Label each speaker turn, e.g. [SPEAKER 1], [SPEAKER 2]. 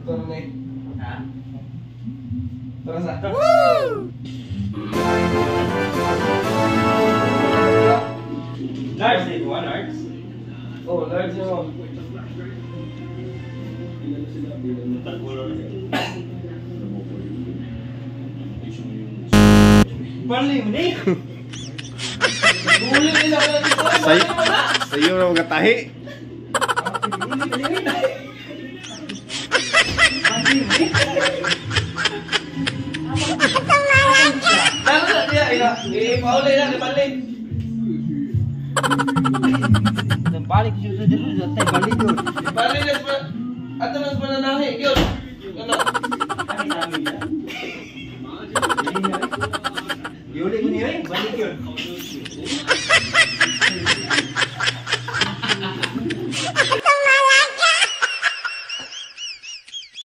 [SPEAKER 1] Turun na eh.
[SPEAKER 2] Ha?
[SPEAKER 1] Tara sa.
[SPEAKER 2] Large din mo, large.
[SPEAKER 1] Oh, large yun mo.
[SPEAKER 2] Pali mo ni.
[SPEAKER 1] Huli nila ka natin ko.
[SPEAKER 3] Sa'yo na mga tahi.
[SPEAKER 1] Lalo na niya. Pauli na, ipalin.
[SPEAKER 2] Balik siya dito, balik yun.
[SPEAKER 1] Ipalin na. Ato na sa mananahi. Yun. Ano?
[SPEAKER 2] Ay, namin yan. Yuli ko niya eh, balik yun.